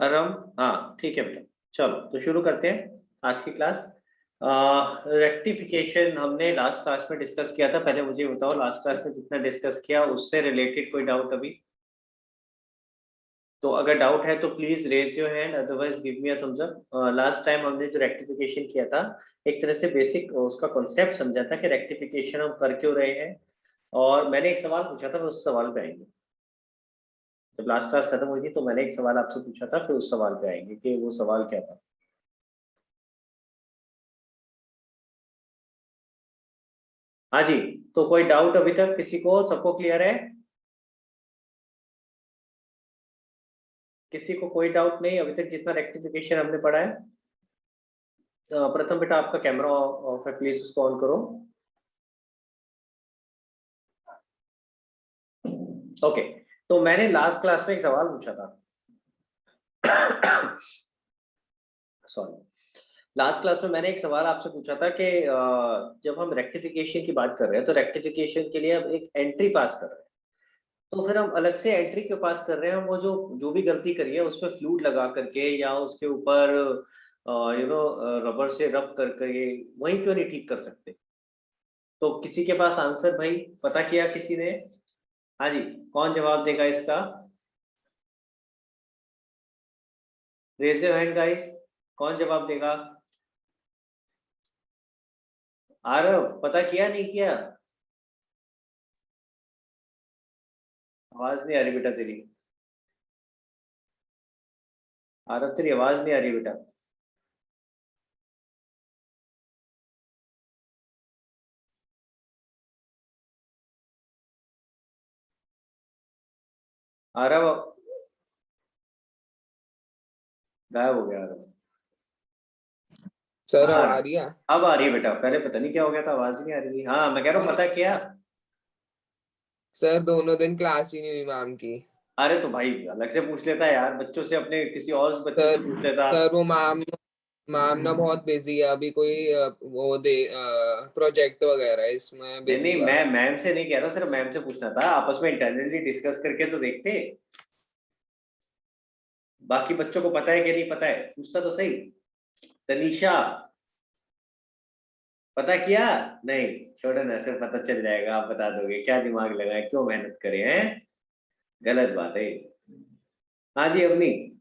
आराम। हाँ ठीक है बेटा, चलो तो शुरू करते हैं आज की क्लास। रेक्टिफिकेशन हमने लास्ट क्लास में डिस्कस किया था। पहले मुझे बताओ, लास्ट क्लास में जितना डिस्कस किया उससे रिलेटेड कोई डाउट अभी? तो अगर डाउट है तो please raise your hand, otherwise give me a thumbs up. Last time हमने जो रेक्टिफिकेशन किया था, एक तरह से बेसिक उसका कॉन्सेप्ट समझा था कि रेक्टिफिकेशन हम कर क्यों रहे हैं। और मैंने एक सवाल पूछा था, फिर उस सवाल पे आएंगे। जब लास्ट क्लास खत्म हुई थी तो मैंने एक सवाल आपसे पूछा था, फिर उस सवाल पे आएंगे कि वो सवाल क्या था। हाँ जी। तो कोई डाउट अभी तक किसी को? सबको क्लियर है? किसी को कोई डाउट नहीं अभी तक जितना रेक्टिफिकेशन हमने पढ़ा है? प्रथम बेटा आपका कैमरा ऑफ है, प्लीज उसको ऑन करो। ओके। तो मैंने लास्ट क्लास में एक सवाल पूछा था। सॉरी। लास्ट क्लास में मैंने एक सवाल आपसे पूछा था कि जब हम रेक्टिफिकेशन की बात कर रहे हैं तो रेक्टिफिकेशन के लिए हम एक एंट्री पास कर रहे हैं। तो फिर हम अलग से एंट्री क्यों पास कर रहे हैं? हम वो जो जो भी गलती करी है उस पर फ्लूइड लगा करके या उसके ऊपर रबर से रब करके वहीं क्यों नहीं ठीक कर सकते? तो किसी के पास आंसर भाई पता किया किसी ने? हाँ जी। कौन जवाब देगा इसका? Raise your hand guys. कौन जवाब देगा? आरव पता किया नहीं किया? आवाज नहीं आ रही बेटा तेरी। आरव तेरी आवाज नहीं आ रही बेटा। आरव गायब हो गया आरव। सर अब हाँ आ रही है? अब आ रही है बेटा, पहले पता नहीं क्या हो गया था, आवाज ही नहीं आ रही थी। हाँ मैं कह रहा हूँ पता किया। सर दोनों दिन क्लास ही नहीं हुई मैम की। अरे तो भाई अलग से पूछ लेता यार, बच्चों से, अपने किसी और बच्चे से सर पूछ लेता। सर वो मैम मैम ना बहुत बिजी है अभी, कोई वो दे प्रोजेक्ट वगैरह है, इसमें नहीं बिजी नहीं, है। मैं मैम से नहीं कह रहा, सिर्फ मैम से पूछना था, आपस में इंटरनली डिस्कस करके तो देखते। बाकी बच्चों को पता है कि नहीं पता है, पूछता तो सही। तनीषा पता किया? नहीं, छोड़ो ना, सिर्फ पता चल जाएगा, आप बता दोगे, क्या दिमाग लगाए, क्यों मेहनत करे हैं? गलत बात है। हाँ जी अवनी।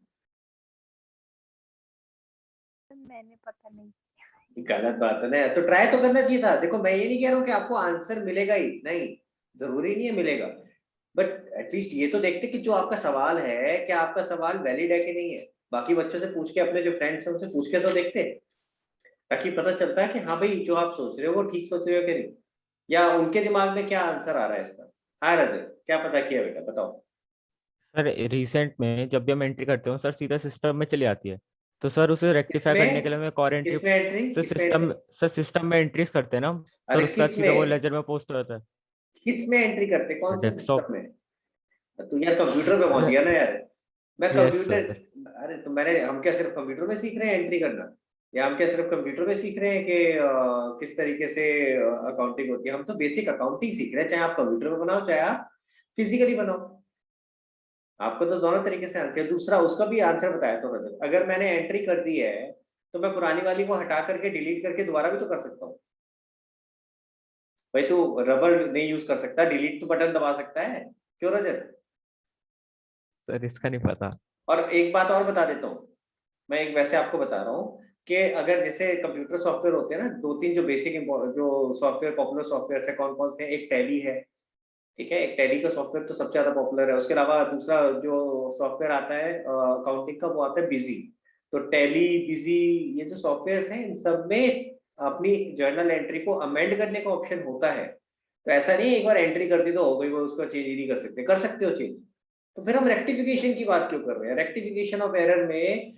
मैंने पता नहीं। गलत बात है ना, तो ट्राई तो करना चाहिए था। देखो मैं ये नहीं कह रहा हूँ कि आपको आंसर मिलेगा ही नहीं, जरूरी नहीं है मिलेगा, बट एटलीस्ट ये तो देखते कि जो आपका सवाल है क्या आपका सवाल वैलिड है कि नहीं है। बाकी बच्चों से पूछ के, अपने जो फ्रेंड्स हैं उनसे पूछ के तो देखते, ताकि पता चलता है कि हाँ भाई जो आप सोच रहे हो वो ठीक सोच रहे हो कि नहीं, या उनके दिमाग में क्या आंसर आ रहा है इसका। हाँ रजत, क्या पता किया बेटा, बताओ। सर रिसेंट में जब भी हम एंट्री करते हो सर सीधा सिस्टम में चली आती है। तो सर उसे रेक्टिफाई करने के लिए किसमें? हमें और एंट्री। किसमें एंट्री? सर किसमें एंट्री? सिस्टम में एंट्रीज करते हैं ना हम। सर अरे उसके बाद सीधा वो किसमें? लेजर में पोस्ट हो जाता है। किसमें एंट्री करते, कौन से सिस्टम डेस्कटॉप। में? तू यार कंप्यूटर पे पहुंच सर गया ना यार। मैं यस कंप्यूटर। सर। अरे तो मैंने, हम क्या सिर्फ कंप्यूटर में सीख रहे हैं एंट्री करना? या हम क्या सिर्फ कंप्यूटर में सीख रहे हैं कि किस तरीके से अकाउंटिंग होती है? हम तो बेसिक अकाउंटिंग सीख रहे हैं, चाहे आप कंप्यूटर में बनाओ चाहे आप फिजिकली बनाओ। आपको तो दोनों तरीके से आंसर। दूसरा उसका भी आंसर बताया तो रजत, अगर मैंने एंट्री कर दी है तो मैं पुरानी वाली को हटा करके डिलीट करके दोबारा भी तो कर सकता हूँ। भाई तू रबर नहीं यूज कर सकता, डिलीट तो बटन दबा सकता है, क्यों रजत? सर इसका नहीं पता। और एक बात और बता देता हूँ, मैं एक वैसे आपको बता रहा हूँ कि अगर जैसे कंप्यूटर सॉफ्टवेयर होते हैं ना, दो तीन जो बेसिक जो सॉफ्टवेयर, पॉपुलर सॉफ्टवेयर है, कौन कौन से हैं? एक टैली है, ठीक है, एक टैली का सॉफ्टवेयर तो सबसे ज्यादा पॉपुलर है। उसके अलावा दूसरा जो सॉफ्टवेयर आता है अकाउंटिंग का, वो आता है बिजी। तो टैली, बिजी, ये जो सॉफ्टवेयर हैं इन सब में अपनी जर्नल एंट्री को अमेंड करने का ऑप्शन होता है। तो ऐसा नहीं है एक बार एंट्री कर दी तो हो गई, वो उसको चेंज ही नहीं कर सकते, कर सकते हो चेंज। तो फिर हम रेक्टिफिकेशन की बात क्यों कर रहे हैं? रेक्टिफिकेशन ऑफ एरर में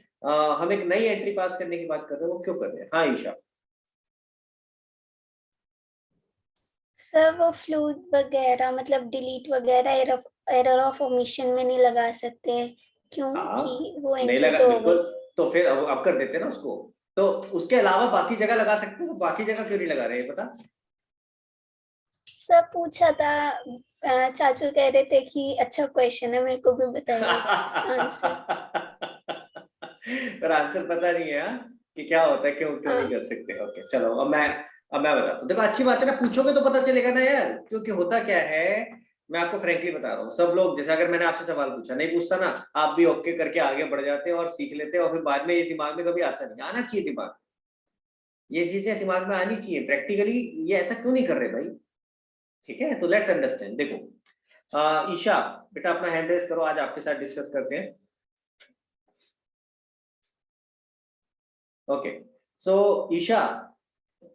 हम एक नई एंट्री पास करने की बात कर रहे हैं, वो क्यों कर रहे हैं? हाँ ईशा। सर वो फ्लूइड वगैरह मतलब डिलीट वगैरह एरर ऑफ ओमिशन में नहीं लगा सकते हाँ क्योंकि वो नहीं एंट्री लगा तो हो बिल्कुल। गई। तो फिर अब कर देते ना उसको। तो उसके अलावा बाकी जगह लगा सकते हैं, तो बाकी जगह क्यों नहीं लगा रहे हैं पता? सर पूछा था, चाचू कह रहे थे कि अच्छा क्वेश्चन है, मेरे को भी बताइए आंसर। पर आंसर पता नहीं है कि क्या होता है, क्यों क्यों नहीं कर सकते। ओके चलो, अब मैं बताता हूँ। देखो अच्छी बात है ना, पूछोगे तो पता चलेगा ना यार, क्योंकि होता क्या है, मैं आपको फ्रैंकली बता रहा हूँ, सब लोग जैसे अगर मैंने आपसे सवाल पूछा, नहीं पूछता ना, आप भी ओके करके आगे बढ़ जाते और सीख लेते, और फिर बाद में ये दिमाग में कभी आता नहीं। आना चाहिए दिमाग, ये चीजें दिमाग में आनी चाहिए प्रैक्टिकली। ये ऐसा क्यों नहीं कर रहे भाई? ठीक है, तो लेट्स अंडरस्टैंड। देखो ईशा बेटा अपना हैंड रेस करो, आज आपके साथ डिस्कस करते हैं। Okay so Isha,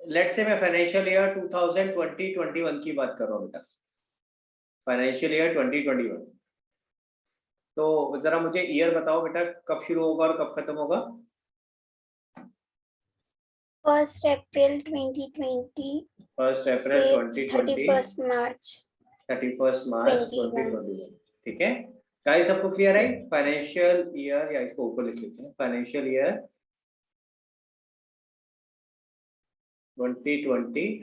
let's say मैं फाइनेंशियल ईयर 2020-21 की बात कर रहा हूँ बेटा, फाइनेंशियल ईयर 2021। तो जरा मुझे ईयर बताओ बेटा, कब शुरू होगा और कब खत्म होगा? 1 अप्रैल 2020 1 अप्रैल से 2020, 31 मार्च 31 मार्च 2021। ठीक है गाइस, सबको क्लियर है? फाइनेंशियल ईयर, या इसको ऊपर लिख लेते हैं, फाइनेंशियल ईयर 2020-21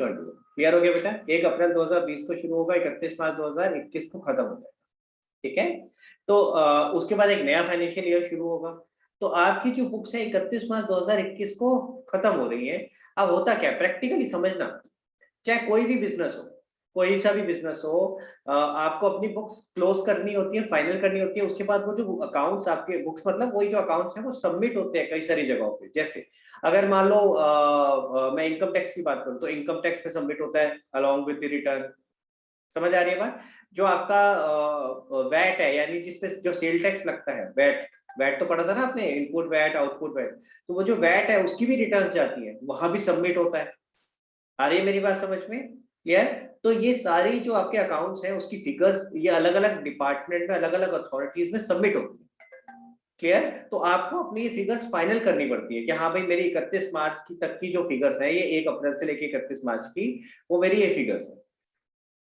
क्लियर हो गया बेटा? 1 अप्रैल 2020 को शुरू होगा, 31 मार्च 2021 को खत्म हो जाएगा। ठीक है, तो उसके बाद एक नया फाइनेंशियल ईयर शुरू होगा। तो आपकी जो बुक्स है 31 मार्च 2021 को खत्म हो रही है। अब होता क्या, प्रैक्टिकली समझना, चाहे कोई भी बिजनेस हो, कोई सा भी बिजनेस हो, आपको अपनी बुक्स क्लोज करनी होती है, फाइनल करनी होती है। उसके बाद वो जो अकाउंट्स आपके बुक्स, मतलब वही जो अकाउंट्स हैं वो सबमिट होते हैं कई सारी जगहों पे। जैसे अगर मान लो मैं इनकम टैक्स की बात करूं, तो इनकम टैक्स पे सबमिट होता है अलोंग विद द रिटर्न। समझ आ रही है बात? जो आपका वैट है, यानी जिसपे जो सेल टैक्स लगता है, वैट, वैट तो पढ़ा था ना आपने, इनपुट वैट आउटपुट वैट, तो वो जो वैट है उसकी भी रिटर्न्स जाती है, वहां भी सबमिट होता है। आ रही है मेरी बात समझ में? क्लियर? तो ये सारी जो आपके अकाउंट्स हैं उसकी फिगर्स, ये अलग अलग डिपार्टमेंट में, अलग अलग अथॉरिटीज में सबमिट होती है। क्लियर? तो आपको अपनी ये फिगर्स फाइनल करनी पड़ती है कि हाँ भाई मेरी 31 मार्च की तक की जो फिगर्स है, ये 1 अप्रैल से लेके 31 मार्च की, वो मेरी ये फिगर्स है।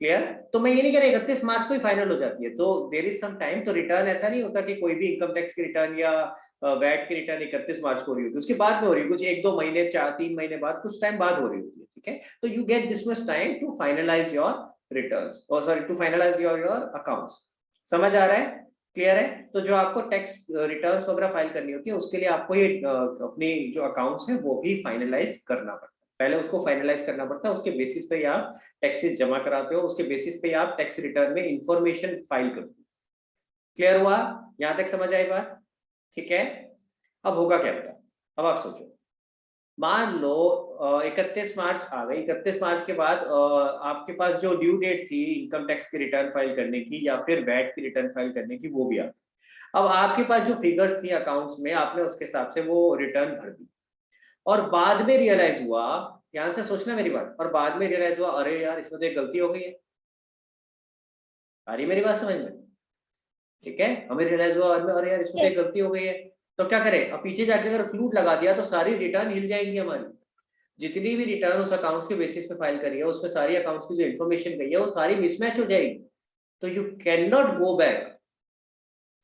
क्लियर? तो मैं ये नहीं कह रहा 31 मार्च को ही फाइनल हो जाती है, तो देयर इज सम टाइम। तो रिटर्न ऐसा नहीं होता कि कोई भी इनकम टैक्स की रिटर्न या वैट की रिटर्न 31 मार्च को हो रही होती है, उसके बाद में हो रही है, कुछ 1-2 महीने, 4-3 महीने बाद, कुछ टाइम बाद हो रही होती है। ठीक है, तो you get this much time to finalise your returns, और sorry to finalise your accounts. समझ आ रहा है? क्लियर है? तो जो आपको टैक्स रिटर्न्स वगैरह फाइल करनी होती है, उसके लिए आपको ये अपनी जो अकाउंट्स है वो भी फाइनलाइज करना पड़ता है। पहले उसको फाइनलाइज करना पड़ता है, उसके बेसिस पे आप टैक्सेस जमा कराते हो, उसके बेसिस पे आप टैक्स रिटर्न में इंफॉर्मेशन फाइल करते हो। क्लियर हुआ? यहां तक समझ आई बात? ठीक है, अब होगा क्या बेटा? अब आप सोचो, मान लो 31 मार्च आ गई, 31 मार्च के बाद आपके पास जो ड्यू डेट थी इनकम टैक्स की रिटर्न फाइल करने की या फिर वैट की रिटर्न फाइल करने की, वो भी आ गई। अब आपके पास जो फिगर्स थी अकाउंट्स में, आपने उसके हिसाब से वो रिटर्न भर दी, और बाद में रियलाइज हुआ, ध्यान से सोचना मेरी बात, और बाद में रियलाइज हुआ अरे यार इसमें तो एक गलती हो गई है। आ रही मेरी बात समझ में? ठीक है, हमें रियलाइज हुआ बाद में, अरे यार इसमें तो एक Yes. गलती हो गई है। तो क्या करें? अब पीछे जाके अगर फ्लूट लगा दिया तो सारी रिटर्न हिल जाएंगी हमारी। जितनी भी रिटर्न उस अकाउंट्स के बेसिस पे फाइल करी है, उसमें सारी अकाउंट्स की जो इन्फॉर्मेशन गई है वो सारी मिसमैच हो जाएगी। तो you can not go back.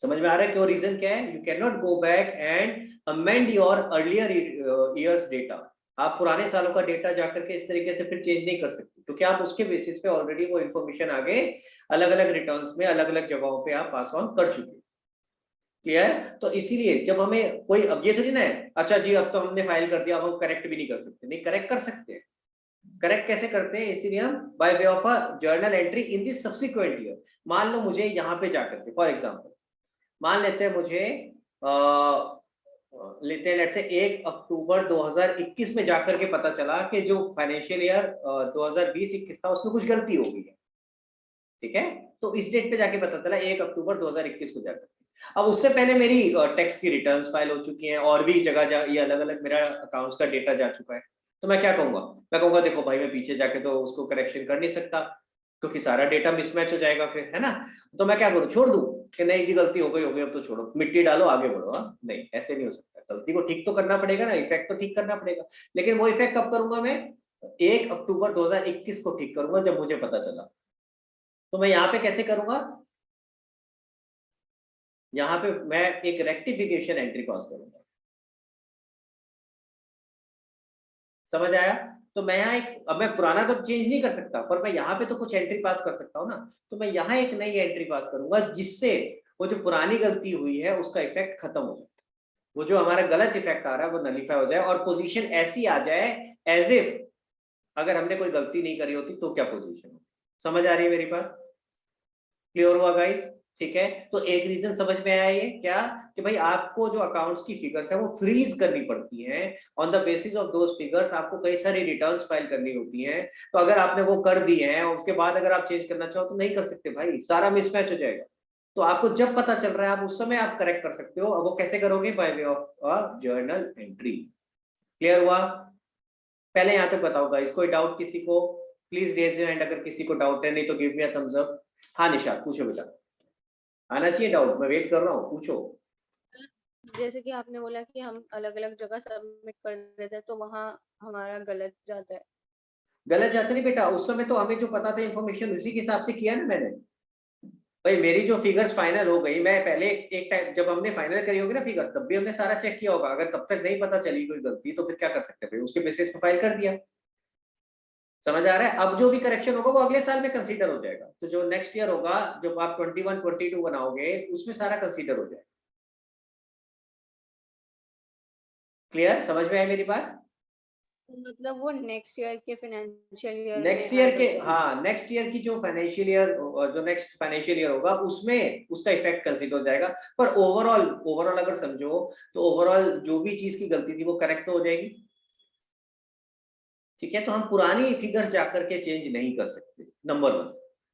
समझ में आ रहा है क्यों? रीजन क्या है? You can not go back and amend your earlier years data. आप पुराने सालों का डेटा जाकर के इस तरीके से फिर चेंज नहीं कर सकते, क्योंकि आप उसके बेसिस पे ऑलरेडी वो इन्फॉर्मेशन आगे अलग अलग रिटर्न्स में अलग अलग जगहों पे आप पास ऑन कर चुके हैं। क्लियर? तो इसीलिए जब हमें कोई, अब ये थोड़ी ना है अच्छा जी अब तो हमने फाइल कर दिया, अब हम करेक्ट भी नहीं कर सकते। नहीं, करेक्ट कर सकते हैं। करेक्ट कैसे करते हैं? इसीलिए हम bye way of a journal entry in this subsequent year. मान लो मुझे यहाँ पे जाकर के, फॉर एग्जाम्पल मान लेते हैं मुझे लेते हैं लेट से 1 अक्टूबर 2021 में जाकर के पता चला कि जो फाइनेंशियल ईयर 2020-21 था उसमें कुछ गलती हो गई है। ठीक है, तो इस डेट पे जाके पता चला 1 अक्टूबर 2021 को जाकर। अब उससे पहले मेरी टैक्स की रिटर्न्स फाइल हो चुकी हैं, और भी जगह ये अलग अलग मेरा अकाउंट्स का डेटा जा चुका है। तो मैं क्या कहूंगा? मैं कहूंगा देखो भाई मैं पीछे जाके तो उसको करेक्शन कर नहीं सकता, क्योंकि सारा डेटा मिसमैच हो जाएगा फिर, है ना? तो मैं क्या करूं? छोड़ दूं कि नहीं जी गलती हो गई अब तो छोड़ो, मिट्टी डालो आगे बढ़ो। नहीं, ऐसे नहीं हो सकता। गलती को ठीक तो करना पड़ेगा ना, इफेक्ट तो ठीक करना पड़ेगा। लेकिन वो इफेक्ट कब करूंगा मैं? 1 अक्टूबर 2021 को ठीक करूंगा, जब मुझे पता चला। तो मैं यहाँ पे कैसे करूंगा? यहाँ पे मैं एक रेक्टिफिकेशन एंट्री पास करूंगा। समझ आया? तो मैं यहाँ एक, अब मैं पुराना तो चेंज नहीं कर सकता, पर मैं यहाँ पे तो कुछ एंट्री पास कर सकता हूँ ना। तो मैं यहाँ एक नई एंट्री पास करूंगा, जिससे वो जो पुरानी गलती हुई है उसका इफेक्ट खत्म हो जाए। वो जो हमारा गलत इफेक्ट आ रहा है वो नलीफाई हो जाए और पोजीशन ऐसी आ जाए एज इफ अगर हमने कोई गलती नहीं करी होती तो क्या पोजीशन हो। समझ आ रही है मेरी बात? क्लियर हुआ गाइस? ठीक है, तो एक रीजन समझ में आया ये क्या कि भाई आपको जो अकाउंट्स की फिगर्स है वो फ्रीज करनी पड़ती हैं। On the basis of those figures आपको कई सारी रिटर्न्स फाइल करनी होती हैं। तो अगर आपने वो कर दी है और उसके बाद अगर आप चेंज करना चाहो तो नहीं कर सकते भाई, सारा मिसमैच हो जाएगा। तो आपको जब पता चल रहा है आप उस समय आप करेक्ट कर सकते हो। अब वो कैसे करोगे? Bye way of a journal entry. Clear हुआ? पहले यहाँ तक बताओ गाइस, कोई डाउट किसी को? प्लीज रेज योर हैंड अगर किसी को डाउट है, नहीं तो give me a thumbs up. हाँ निशा पूछो बेटा, आना चाहिए डाउट, मैं वेट कर रहा हूँ, पूछो। जैसे कि आपने बोला कि हम अलग अलग जगह सबमिट कर देते हैं तो वहाँ हमारा गलत जाता है। गलत जाते नहीं बेटा, उस समय तो हमें जो पता था इन्फॉर्मेशन उसी के हिसाब से किया ना मैंने। भाई मेरी जो फिगर्स फाइनल हो गई, मैं पहले एक टाइम जब हमने फाइनल करी होगी ना फिगर्स तब भी हमने सारा चेक किया होगा। अगर तब तक नहीं पता चली कोई गलती तो फिर क्या कर सकते थे? उसके बेसिस पे फाइल कर दिया। समझ आ रहा है? अब जो भी करेक्शन होगा वो अगले साल में कंसीडर हो जाएगा। तो जो नेक्स्ट ईयर होगा जब आप 21 22 बनाओगे उसमें सारा कंसीडर हो जाएगा। क्लियर? समझ में आई मेरी बात? मतलब वो नेक्स्ट ईयर के फाइनेंशियल ईयर नेक्स्ट में ईयर आ के, जाएगा। हाँ नेक्स्ट ईयर की जो फाइनेंशियल ईयर, जो नेक्स्ट फाइनेंशियल ईयर होगा उसमें उसका इफेक्ट कंसीडर हो जाएगा। पर ओवरऑल अगर समझो तो ओवरऑल जो भी चीज की गलती थी वो करेक्ट तो हो जाएगी। ठीक है, तो हम पुरानी फिगर्स जाकर के चेंज नहीं कर सकते। नंबर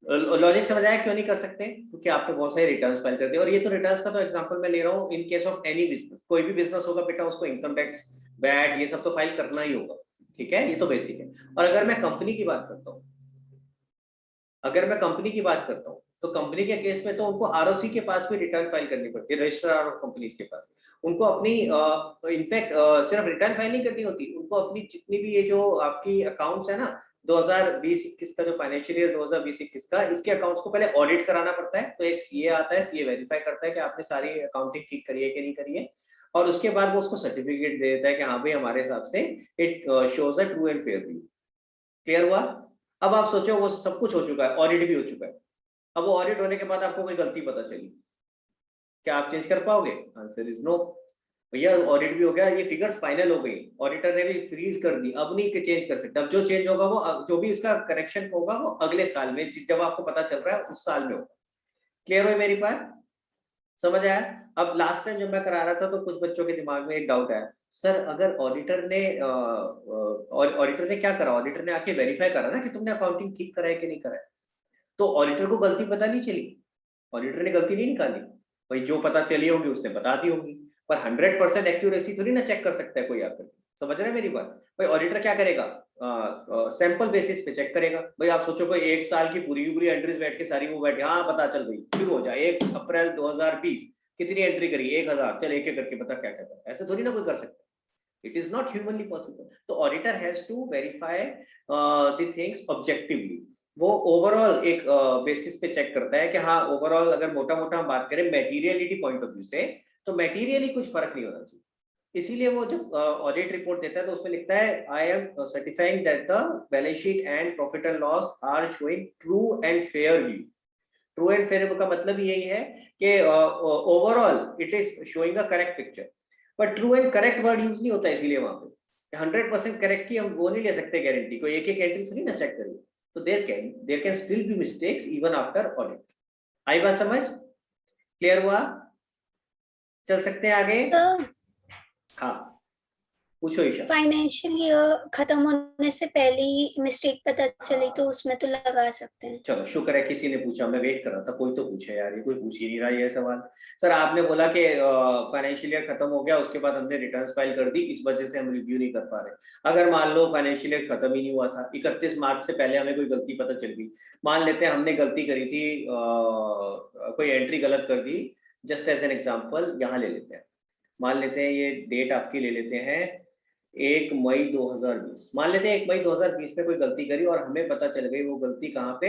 1 लॉजिक समझ आया क्यों नहीं कर सकते? क्योंकि आपने बहुत सारे रिटर्न्स फाइल कर दिए। और ये तो रिटर्न्स का तो एग्जांपल मैं ले रहा हूँ in case of any business. कोई भी बिजनेस होगा बेटा उसको इनकम टैक्स, वैट, ये सब तो फाइल करना ही होगा। ठीक है, ये तो बेसिक है। और अगर मैं कंपनी की बात करता हूँ, तो कंपनी के केस में तो उनको आरओसी के पास भी रिटर्न फाइल करनी पड़ती है, रजिस्ट्रार ऑफ कंपनीज के पास। उनको अपनी इनफैक्ट सिर्फ रिटर्न फाइल नहीं करनी होती, उनको अपनी जितनी भी ये जो आपकी अकाउंट्स है ना 2020-21 का जो फाइनेंशियल ईयर 2020-21 का, इसके अकाउंट्स को पहले ऑडिट कराना पड़ता है। तो एक सीए आता है, सीए वेरीफाई करता है कि आपने सारी अकाउंटिंग ठीक करी है कि नहीं करी है। और उसके बाद वो उसको सर्टिफिकेट दे देता है कि हाँ भाई हमारे हिसाब से it shows a true and fair view. Clear हुआ? अब आप सोचो वो सब कुछ हो चुका है, ऑडिट भी हो चुका है। अब वो ऑडिट होने के बाद आपको कोई गलती पता चली, क्या आप चेंज कर पाओगे? Answer is no. भैया ऑडिट भी हो गया, ये फिगर्स फाइनल हो गई, ऑडिटर ने भी फ्रीज कर दी, अब नहीं चेंज कर सकते। अब जो चेंज होगा वो जो भी इसका करेक्शन होगा वो अगले साल में, जब आपको पता चल रहा है उस साल में होगा। क्लियर हुई मेरी बात? समझ आया? अब लास्ट टाइम जब मैं करा रहा था तो कुछ बच्चों के दिमाग में एक डाउट आया, सर अगर ऑडिटर ने क्या करा, ऑडिटर ने आके वेरीफाई करा ना कि तुमने अकाउंटिंग ठीक करा है कि नहीं करा है, तो ऑडिटर को गलती पता नहीं चली, ऑडिटर ने गलती नहीं निकाली। भाई जो पता चली होगी उसने बता दी होगी, पर 100% एक्यूरेसी थोड़ी ना चेक कर सकता है कोई आकर। समझ रहे हैं मेरी बात? भाई ऑडिटर क्या करेगा? सैंपल बेसिस पे चेक करेगा। भाई आप सोचो कोई एक साल की पूरी पूरी एंट्रीज बैठ के सारी वो बैठ, हाँ पता चल गई, शुरू हो जाए 1 अप्रैल 2020 कितनी एंट्री करी, 1000, चल एक एक करके बता क्या क्या कर, ऐसे थोड़ी ना कोई कर सकता। It is not humanly possible. तो auditor has to verify the things objectively. वो ओवरऑल एक बेसिस पे चेक करता है कि हाँ ओवरऑल अगर मोटा मोटा हम बात करें मेटीरियलिटी पॉइंट ऑफ व्यू से, तो मेटीरियली कुछ फर्क नहीं होना चाहिए। इसीलिए वो जब ऑडिट रिपोर्ट देता है तो उसमें लिखता है I am certifying that the balance sheet and profit and loss are showing true and fair view. True and fair का मतलब यही है कि overall it is showing a correct picture. पर true and correct word use नहीं होता, इसीलिए वहां पे 100% करेक्ट की हम वो नहीं ले सकते गारंटी, कोई एक एक एंट्री थोड़ी ना चेक करेंगे। तो there can still be mistakes even after audit. आई बात समझ? क्लियर हुआ? चल सकते हैं आगे? सर हाँ पूछो ईशा। फाइनेंशियल ईयर खत्म होने से पहले ही मिस्टेक पता चली तो उसमें तो लगा सकते हैं। चलो शुक्र है किसी ने पूछा, मैं वेट कर रहा था कोई तो पूछे यार, ये कोई पूछ ही नहीं रहा ये सवाल। सर आपने बोला कि फाइनेंशियल ईयर खत्म हो गया उसके बाद हमने रिटर्न्स फाइल कर दी, इस वजह से हम रिव्यू नहीं कर पा रहे। अगर मान लो फाइनेंशियल ईयर खत्म ही नहीं हुआ था, 31 मार्च से पहले हमें कोई गलती पता चल गई, मान लेते हैं हमने गलती करी थी, कोई एंट्री गलत कर दी। जस्ट एज एन एग्जाम्पल यहाँ ले लेते हैं, मान लेते हैं ये डेट आपकी ले लेते हैं 1 मई 2020, मान लेते हैं 1 मई 2020 में कोई गलती करी और हमें पता चल गई वो गलती कहाँ पे,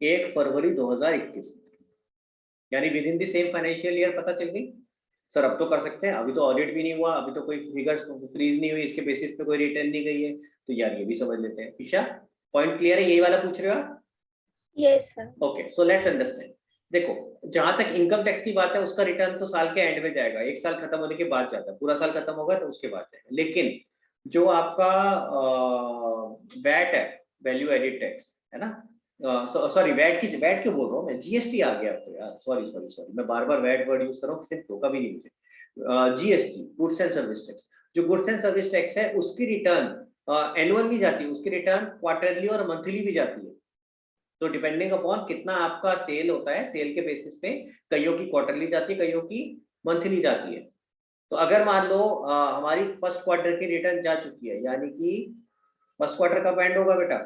1 फरवरी 2021, यानी with in the same financial year पता चल गई। सर अब तो कर सकते हैं, अभी तो ऑडिट भी नहीं हुआ, अभी तो कोई फिगर्स फ्रीज नहीं हुई, इसके बेसिस पे कोई रिटर्न नहीं गई है, तो यार ये भी समझ लेते हैं। ईशा पॉइंट क्लियर है? यही वाला पूछ रहे हो आप? Yes sir. Okay, so let's understand. देखो, जहां तक इनकम टैक्स की बात है उसका रिटर्न तो साल के एंड में जाएगा, एक साल खत्म होने के बाद जाता है, पूरा साल खत्म होगा तो उसके बाद जाएगा। लेकिन जो आपका वैट है, वैल्यू एडिड टैक्स, है ना, सॉरी वैट क्यों बोल रहा हूँ मैं, जीएसटी आ गया अब तो यार, सॉरी सॉरी सॉरी, मैं बार बार वैट वर्ड यूज कर रहा हूँ, किसी ने टोका भी नहीं मुझे। GST, goods and service tax, जो गुड्स एंड सर्विस टैक्स है उसकी रिटर्न एनुअल नहीं जाती, उसकी रिटर्न क्वार्टरली और मंथली भी जाती है। तो डिपेंडिंग अपॉन कितना आपका सेल होता है, सेल के बेसिस पे कईयों की क्वार्टरली जाती है, कईयों की मंथली जाती है। तो अगर मान लो हमारी फर्स्ट क्वार्टर की रिटर्न जा चुकी है, यानी कि फर्स्ट क्वार्टर कब एंड होगा बेटा,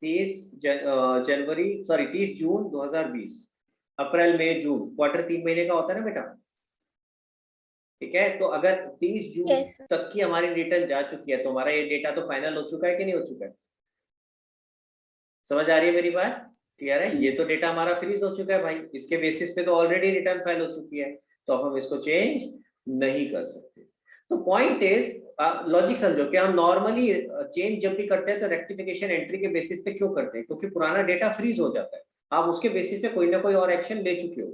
30 सॉरी 30 जून 2020, अप्रैल मई जून, क्वार्टर 3 महीने का होता है ना बेटा, ठीक है। तो अगर 30 जून Yes, sir. तक की हमारी रिटर्न जा चुकी है तो हमारा ये डेटा तो फाइनल हो चुका है कि नहीं हो चुका है? समझ आ रही है मेरी बात? क्लियर है? ये तो डेटा हमारा फ्रीज हो चुका है भाई, इसके बेसिस पे तो ऑलरेडी रिटर्न फाइल हो चुकी है, तो अब हम इसको चेंज नहीं कर सकते। तो पॉइंट इज, लॉजिक समझो कि हम नॉर्मली चेंज जब भी करते हैं तो रेक्टिफिकेशन एंट्री के बेसिस पे क्यों करते हैं? क्योंकि पुराना डेटा फ्रीज हो जाता है, आप उसके बेसिस पे कोई ना कोई और एक्शन ले चुके हो,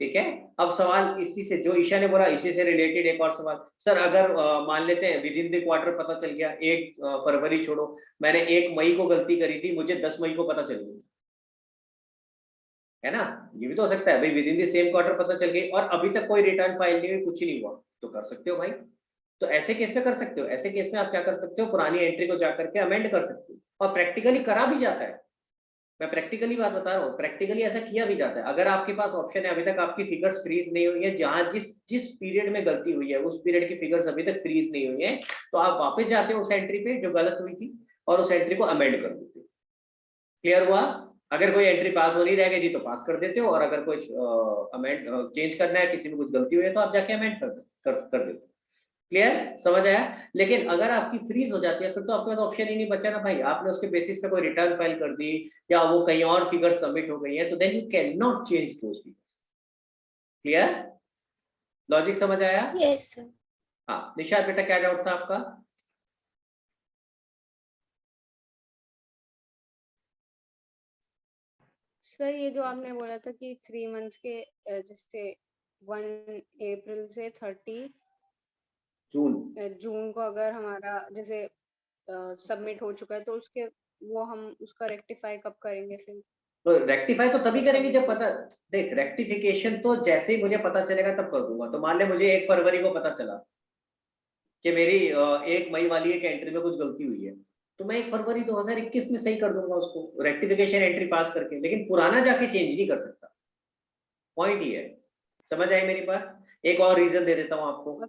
ठीक है। अब सवाल इसी से, जो ईशा ने बोला इसी से रिलेटेड एक और सवाल, सर अगर मान लेते हैं विद इन द क्वार्टर पता चल गया, 1 फरवरी छोड़ो, मैंने 1 मई को गलती करी थी, मुझे 10 मई को पता चल गई, है ना, ये भी तो हो सकता है भाई, with in the same quarter पता चल गई और अभी तक कोई रिटर्न फाइल नहीं हुई, कुछ नहीं हुआ, तो कर सकते हो भाई। तो ऐसे केस में कर सकते हो, ऐसे केस में आप क्या कर सकते हो, पुरानी एंट्री को जाकर के अमेंड कर सकते हो, और प्रैक्टिकली करा भी जाता है। मैं प्रैक्टिकली बात बता रहा हूँ, प्रैक्टिकली ऐसा किया भी जाता है। अगर आपके पास ऑप्शन है, अभी तक आपकी फिगर्स फ्रीज नहीं हुई है, जहां जिस पीरियड में गलती हुई है उस पीरियड की फिगर्स अभी तक फ्रीज नहीं हुई है, तो आप वापस जाते हो उस एंट्री पे जो गलत हुई थी और उस एंट्री को अमेंड कर देते हो। क्लियर हुआ? अगर कोई एंट्री पास हो नहीं रहेगी जी तो पास कर देते हो, और अगर कुछ अमेंड चेंज करना है, किसी में कुछ गलती हुई है तो आप जाके अमेंड कर देते हो। क्लियर? समझ आया? लेकिन अगर आपकी फ्रीज हो जाती है फिर तो आपके पास ऑप्शन ही नहीं बचा ना भाई, आपने उसके बेसिस पे कोई रिटर्न फाइल कर दी या वो कहीं और फिगर सबमिट हो गई है, तो then you can not change those figures. Clear? Logic समझ आया? Yes, sir. हाँ निशाद बेटा, क्या डाउट था आपका? सर ये जो आपने बोला था कि 3 मंथ्स के जैसे 1 अप्रैल से 30 जून को अगर हमारा जैसे सबमिट हो चुका है तो उसके वो हम उसका रेक्टिफाई कब करेंगे फिर? तो रेक्टिफाई तो तभी करेंगे जब पता, देख रेक्टिफिकेशन तो जैसे ही मुझे पता चलेगा तब कर दूंगा। तो मान ले मुझे 1 फरवरी को पता चला कि मेरी 1 मई वाली एक एंट्री में कुछ गलती हुई है, तो मैं 1 फरवरी 2021 में सही कर दूंगा उसको, रेक्टिफिकेशन एंट्री पास करके, लेकिन पुराना जाके चेंज नहीं कर सकता। पॉइंट ये है, समझ आई मेरी बात? एक और रीजन दे देता हूँ आपको,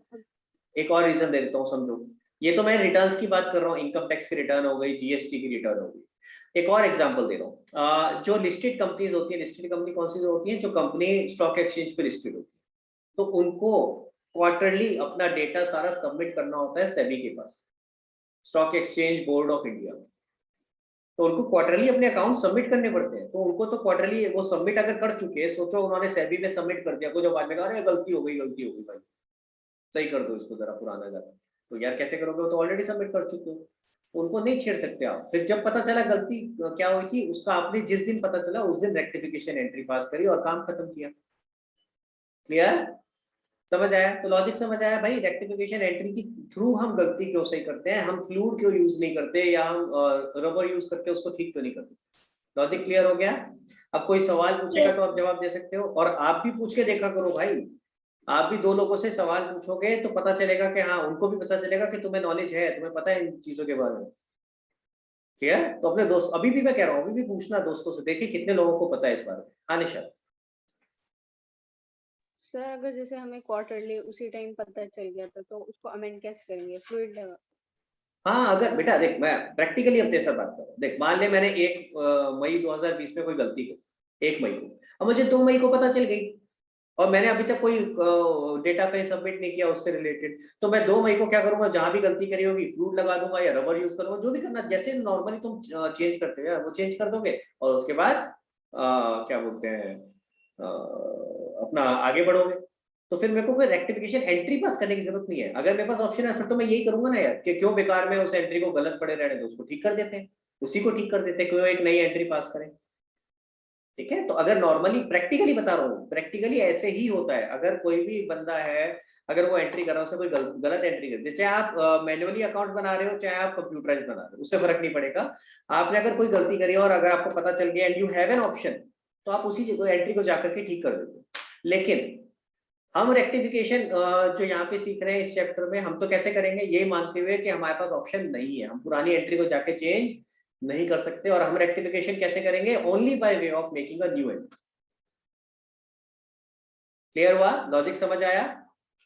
एक और रीजन दे देता हूँ, समझो। ये तो मैं रिटर्न्स की बात कर रहा हूँ, इनकम टैक्स की रिटर्न हो गई, जीएसटी की रिटर्न हो गई। एक और एग्जांपल दे रहा हूँ, जो लिस्टेड कंपनीज होती है, लिस्टेड कंपनी कौन सी होती है, जो कंपनी स्टॉक एक्सचेंज पे लिस्टेड होती है, तो उनको क्वार्टरली अपना डेटा सारा सबमिट करना होता है सेबी के पास, stock exchange board of India. तो उनको क्वार्टरली अपने अकाउंट सबमिट करने पड़ते हैं, तो उनको तो क्वार्टरली वो सबमिट अगर कर चुके हैं, सोचो उन्होंने सेबी में सबमिट कर दिया, कुछ बाद में कहा अरे गलती हो गई भाई, सही कर दो इसको जरा पुराना जाकर, तो यार कैसे करोगे, वो तो ऑलरेडी सबमिट कर चुके हो, तो उनको नहीं छेड़ सकते आप। फिर जब पता चला गलती क्या हुई थी, उसका आपने जिस दिन पता चला उस दिन रेक्टिफिकेशन एंट्री पास करी और काम खत्म किया। क्लियर? समझ आया? तो लॉजिक समझ आया भाई, रेक्टिफिकेशन एंट्री की थ्रू हम गलती क्यों सही करते हैं, हम फ्लूइड क्यों यूज नहीं करते, या हम रबर यूज करके उसको ठीक क्यों नहीं करते। लॉजिक क्लियर हो गया? अब कोई सवाल पूछेगा Yes. तो आप जवाब दे सकते हो, और आप भी पूछ के देखा करो भाई, आप भी 2 लोगों से सवाल पूछोगे तो पता चलेगा कि हाँ, उनको भी पता चलेगा कि तुम्हें नॉलेज है, तुम्हें पता है इन चीजों के बारे में। ठीक है? तो अपने दोस्त, अभी भी मैं कह रहा हूँ, अभी भी पूछना दोस्तों से, देखिए कितने लोगों को पता है इस बारे में। हाँ निशा? सर अगर जैसे हमें क्वार्टरली उसी टाइम पता चल गया था तो उसको अमेंड कैसे करेंगे? फ्लूइड लगा? हाँ अगर बेटा देख, मैं प्रैक्टिकली अब तेरे साथ बात कर रहा हूँ, देख मान ले मैंने 1 मई 2020 में कोई गलती की, 1 मई को, अब मुझे 2 मई को पता चल गई और मैंने अभी तक कोई डेटा कहीं सबमिट नहीं किया उससे रिलेटेड, तो मैं 2 मई को क्या करूंगा, जहां भी गलती करी होगी फ्लूइड लगा दूंगा या रबर यूज करूंगा, जो भी करना, जैसे नॉर्मली तुम चेंज करते हो यार वो चेंज कर दोगे, और उसके बाद क्या बोलते हैं, अपना आगे बढ़ोगे। तो फिर मेरे को कोई रेक्टिफिकेशन एंट्री पास करने की जरूरत नहीं है, अगर मेरे पास ऑप्शन है फिर तो मैं यही करूंगा ना यार, कि क्यों बेकार में उस एंट्री को गलत पड़े रहने दो, उसको ठीक कर देते हैं, उसी को ठीक कर देते हैं, क्यों एक नई एंट्री पास करें। ठीक है। तो अगर नॉर्मली प्रैक्टिकली बता रहा हूँ, प्रैक्टिकली ऐसे ही होता है। अगर कोई भी बंदा है, अगर वो एंट्री कर रहा है, उसने कोई गलत एंट्री कर दी, चाहे आप मैन्युअली अकाउंट बना रहे हो, चाहे आप कंप्यूटराइज बना रहे हो, उससे फर्क नहीं पड़ेगा। आपने अगर कोई गलती करी और अगर आपको पता चल गया and you have an option, तो आप उसी एंट्री को जाकर के ठीक कर देते हो। लेकिन हम रेक्टिफिकेशन जो यहाँ पे सीख रहे हैं इस चैप्टर में, हम तो कैसे करेंगे, ये मानते हुए कि हमारे पास ऑप्शन नहीं है, हम पुरानी एंट्री को जाके चेंज नहीं कर सकते। और हम रेक्टिफिकेशन कैसे करेंगे, only by way of making a new entry. Clear हुआ, लॉजिक समझ आया?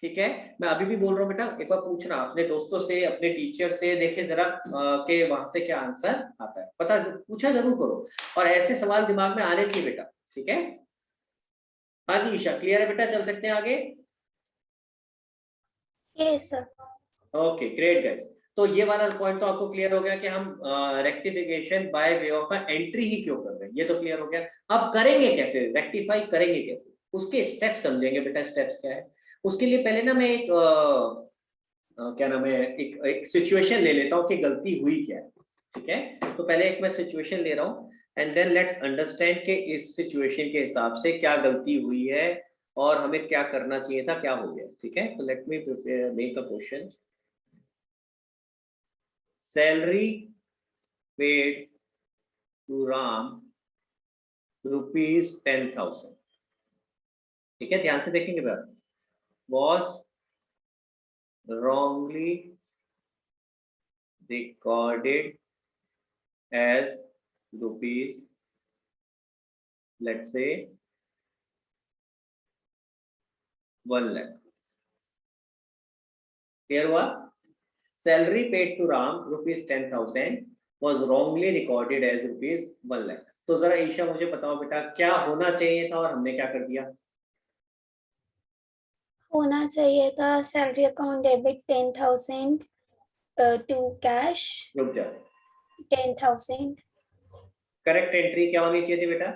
ठीक है। मैं अभी भी बोल रहा हूँ बेटा, एक बार पूछना अपने दोस्तों से, अपने टीचर से, देखे जरा के वहां से क्या आंसर आता है, पता पूछा जरूर करो, और ऐसे सवाल दिमाग में आने चाहिए बेटा। ठीक है। हाँ जी ईशा, क्लियर है बेटा, चल सकते हैं आगे? Yes sir. Okay great guys. तो ये वाला पॉइंट तो आपको क्लियर हो गया कि हम rectification by way of entry ही क्यों कर रहे हैं, ये तो क्लियर हो गया। अब करेंगे कैसे, रेक्टिफाई करेंगे कैसे, उसके स्टेप्स समझेंगे बेटा। स्टेप्स क्या है, उसके लिए पहले ना मैं एक क्या नाम है, एक सिचुएशन ले लेता हूँ कि गलती हुई क्या है। ठीक है। तो पहले एक मैं सिचुएशन ले रहा हूँ एंड देन लेट्स अंडरस्टैंड कि इस सिचुएशन के हिसाब से क्या गलती हुई है और हमें क्या करना चाहिए था, क्या हो गया। ठीक है। तो let me prepare make a question. Salary paid to Ram ₹10,000। ठीक है, ध्यान से देखेंगे बात। was wrongly recorded as rupees, let's say 1 lakh। Clear हुआ? Salary paid to Ram ₹10,000 was wrongly recorded as ₹1 lakh। तो जरा ईशा मुझे बताओ बेटा, क्या होना चाहिए था और हमने क्या कर दिया? होना चाहिए था salary account debit 10,000 to cash रुक जाओ, 10,000। करेक्ट एंट्री क्या होनी चाहिए थी बेटा?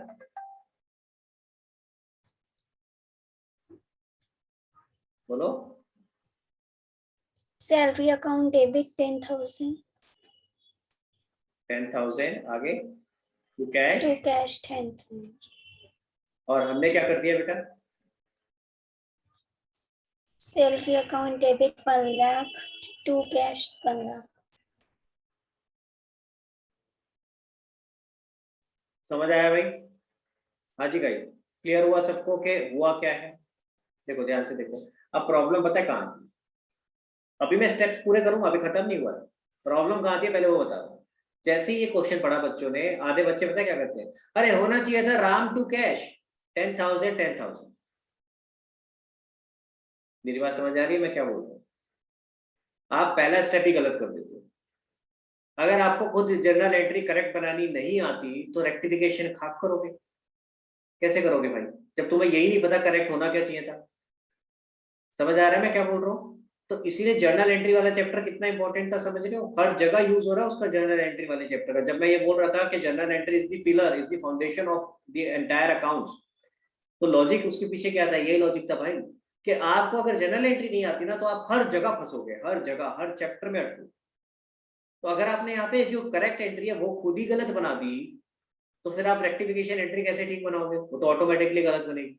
बोलो। सैलरी अकाउंट डेबिट 10,000 10,000 आगे टू कैश, टू कैश 10,000। और हमने क्या कर दिया बेटा? Salary account debit 1 lakh to cash 1 lakh। समझ आया भाई? हाँ जी भाई, क्लियर हुआ सबको कि हुआ क्या है? देखो ध्यान से देखो, अब प्रॉब्लम पता है कहाँ थी? अभी मैं स्टेप्स पूरे करूंगा, अभी खत्म नहीं हुआ है। प्रॉब्लम कहाँ थी पहले वो बता दो। जैसे ही ये क्वेश्चन पढ़ा बच्चों ने, आधे बच्चे पता क्या करते हैं, अरे होना चाहिए था राम टू कैश 10,000 10,000। मेरी बात समझ आ रही है मैं क्या बोल रहा हूँ? आप पहला स्टेप ही गलत कर देते हो। अगर आपको खुद जर्नल एंट्री करेक्ट बनानी नहीं आती तो रेक्टिफिकेशन खाक करोगे, कैसे करोगे भाई, जब तुम्हें यही नहीं पता करेक्ट होना क्या चाहिए था। समझ आ रहा है मैं क्या बोल रहा हूँ? तो इसीलिए जर्नल एंट्री वाला चैप्टर कितना इंपॉर्टेंट था, समझ रहे हो? हर जगह यूज हो रहा है उसका जर्नल एंट्री वाले चैप्टर का। जब मैं ये बोल रहा था कि journal entry is the pillar, is the foundation of the entire accounts, तो लॉजिक उसके पीछे क्या था? यही लॉजिक था भाई कि आपको अगर जर्नल एंट्री नहीं आती ना तो आप हर जगह फंसोगे, हर जगह हर चैप्टर में अटको। तो अगर आपने यहाँ पे जो करेक्ट एंट्री है वो खुद ही गलत बना दी, तो फिर आप रेक्टिफिकेशन एंट्री कैसे ठीक बनाओगे? वो तो ऑटोमेटिकली गलत बनेगी।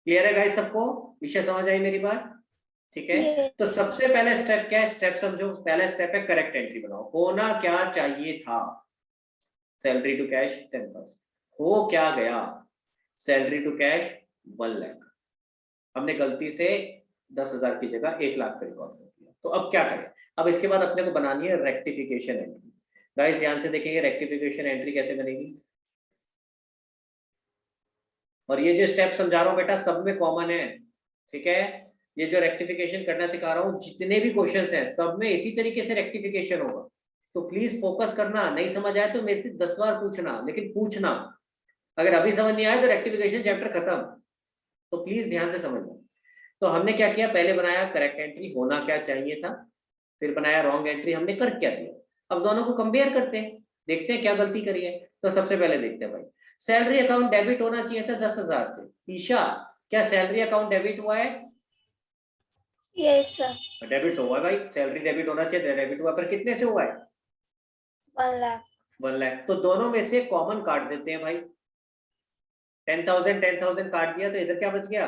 क्लियर है गाइस सबको? विषय समझ आई मेरी बात? ठीक है। तो सबसे पहले स्टेप क्या है, स्टेप समझो। पहला स्टेप है करेक्ट एंट्री बनाओ। होना क्या चाहिए था? Salary to cash 10,000। हो क्या गया? Salary to cash 1 lakh. हमने गलती से 10,000 की जगह 1 लाख का रिकॉर्ड कर दिया। तो अब क्या करें? अब इसके बाद अपने को बनानी है रेक्टिफिकेशन एंट्री। गाइस ध्यान से देखेंगे रेक्टिफिकेशन एंट्री कैसे बनेगी। और ये जो स्टेप समझा रहा हूँ बेटा सब में कॉमन है। ठीक है। ये जो रेक्टिफिकेशन करना सिखा रहा हूँ, जितने भी क्वेश्चंस हैं सब में इसी तरीके से रेक्टिफिकेशन होगा। तो प्लीज फोकस करना, नहीं समझ आए तो मेरे से 10 बार पूछना, लेकिन पूछना। अगर अभी समझ नहीं आया तो रेक्टिफिकेशन चैप्टर खत्म। तो प्लीज ध्यान से समझना। तो हमने क्या किया, पहले बनाया करेक्ट एंट्री, होना क्या चाहिए था, फिर बनाया रॉन्ग एंट्री, हमने कर क्या दिया। अब दोनों को कंपेयर करते हैं, देखते हैं क्या गलती करी है। तो सबसे पहले देखते हैं भाई, सैलरी अकाउंट डेबिट होना चाहिए था 10,000 से। ईशा, क्या सैलरी अकाउंट डेबिट हुआ है? Yes sir. डेबिट तो हुआ भाई, सैलरी डेबिट होना चाहिए, डेबिट हुआ, पर कितने से हुआ है? 1 lakh। 1 लाख। तो दोनों में से कॉमन काट देते हैं भाई। 10,000 काट दिया तो इधर क्या बच गया?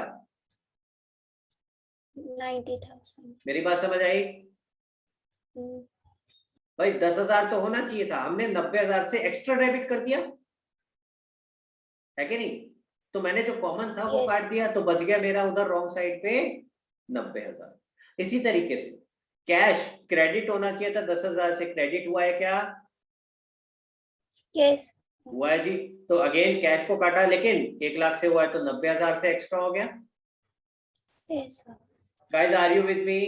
90,000। मेरी बात समझ आई? भाई 10,000 तो होना चाहिए था, हमने 90,000 से एक्स्ट्रा डेबिट कर दिया है कि नहीं? तो मैंने जो कॉमन था वो Yes. काट दिया, तो बच गया मेरा उधर रॉन्ग साइड पे 90,000। इसी तरीके से कैश क्रेडिट होना चाहिए था, 10,000 से क्रेडिट हुआ है क्या? Yes. हुआ है जी। तो अगेन कैश को काटा, लेकिन 1 लाख से हुआ है तो 90,000 से एक्स्ट्रा हो गया। Yes, sir. Guys are you with me?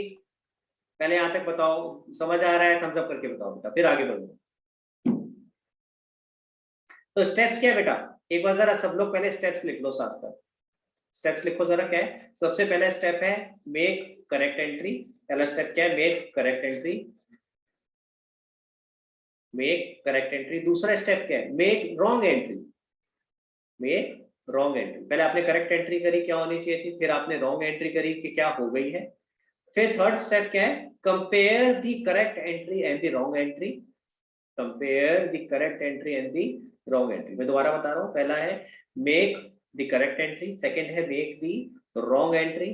पहले यहां तक बताओ, समझ आ रहा है? थम्स अप करके बताओ बेटा, फिर आगे बढ़ो। तो स्टेप्स क्या है बेटा? एक बार जरा सब लोग पहले स्टेप्स लिख लो साथ साथ। स्टेप्स लिखो जरा। क्या है सबसे पहला स्टेप? है मेक करेक्ट एंट्री। पहला स्टेप क्या है? Make correct entry. Make correct entry. दूसरा स्टेप क्या है? Make wrong entry. Make wrong entry. पहले आपने करेक्ट एंट्री करी, क्या होनी चाहिए थी, फिर आपने रॉन्ग एंट्री करी कि क्या हो गई है। फिर थर्ड स्टेप क्या है? Compare the correct entry and the wrong entry. Compare the correct entry and the wrong entry. मैं दोबारा बता रहा हूं, पहला है make the correct entry, second है make the wrong entry,